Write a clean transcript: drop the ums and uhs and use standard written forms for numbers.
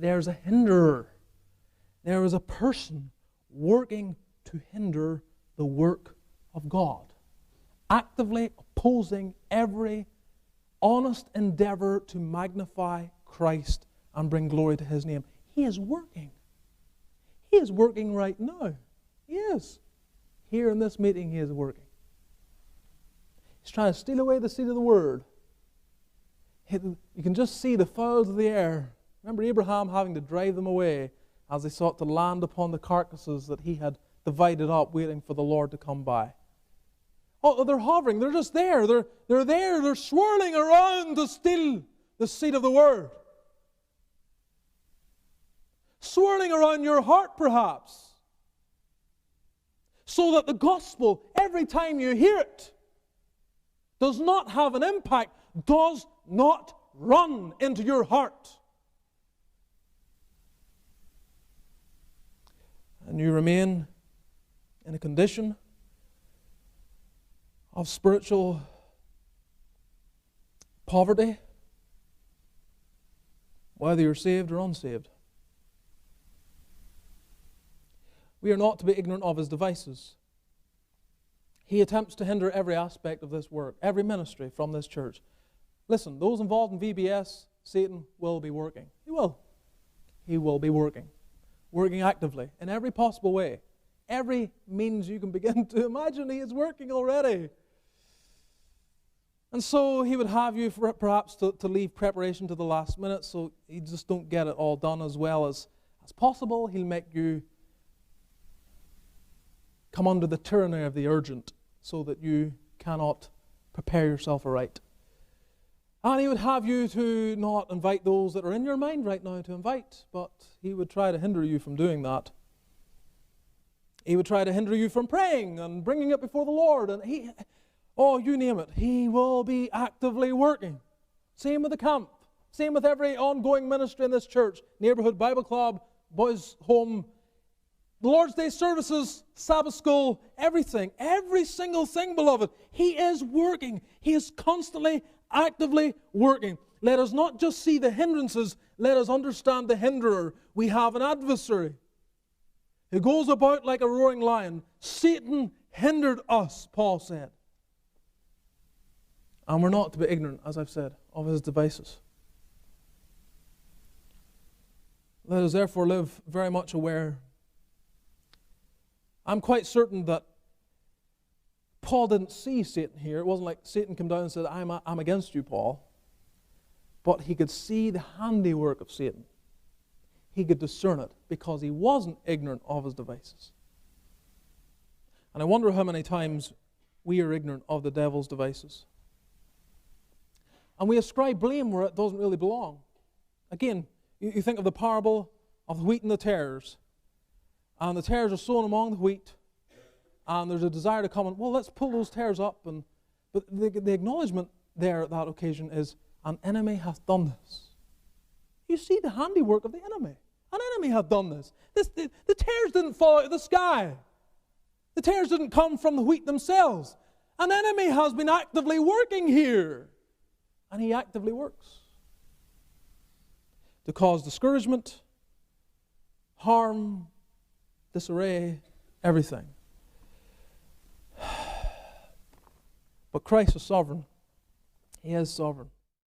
there's a hinderer. There is a person working to hinder the work of God, actively opposing every honest endeavor to magnify Christ and bring glory to His name. He is working. He is working right now. He is. Here in this meeting, He is working. He's trying to steal away the seed of the Word. You can just see the fowls of the air. Remember Abraham having to drive them away as they sought to land upon the carcasses that he had divided up, waiting for the Lord to come by. Oh, they're hovering. They're just there. They're there. They're swirling around to steal the seed of the Word. Swirling around your heart, perhaps, so that the gospel, every time you hear it, does not have an impact, does not run into your heart. And you remain in a condition of spiritual poverty, whether you're saved or unsaved. We are not to be ignorant of his devices. He attempts to hinder every aspect of this work, every ministry from this church. Listen, those involved in VBS, Satan will be working. He will. He will be working. Working actively in every possible way. Every means you can begin to imagine, he is working already. And so he would have you perhaps to leave preparation to the last minute, so you just don't get it all done as well as possible. He'll make you come under the tyranny of the urgent so that you cannot prepare yourself aright. And he would have you to not invite those that are in your mind right now to invite, but he would try to hinder you from doing that. He would try to hinder you from praying and bringing it before the Lord. And you name it, he will be actively working. Same with the camp. Same with every ongoing ministry in this church. Neighborhood Bible Club, Boys Home, the Lord's Day services, Sabbath school, everything. Every single thing, beloved. He is working. He is constantly, actively working. Let us not just see the hindrances, let us understand the hinderer. We have an adversary who goes about like a roaring lion. Satan hindered us, Paul said. And we're not to be ignorant, as I've said, of his devices. Let us therefore live very much aware. I'm quite certain that Paul didn't see Satan here. It wasn't like Satan came down and said, I'm against you, Paul. But he could see the handiwork of Satan. He could discern it because he wasn't ignorant of his devices. And I wonder how many times we are ignorant of the devil's devices. And we ascribe blame where it doesn't really belong. Again, you think of the parable of the wheat and the tares. And the tares are sown among the wheat. And there's a desire to come and, let's pull those tares up. But the acknowledgement there at that occasion is, an enemy hath done this. You see the handiwork of the enemy. An enemy hath done this. The tares didn't fall out of the sky. The tares didn't come from the wheat themselves. An enemy has been actively working here. And he actively works to cause discouragement, harm, disarray, everything. But Christ is sovereign. He is sovereign.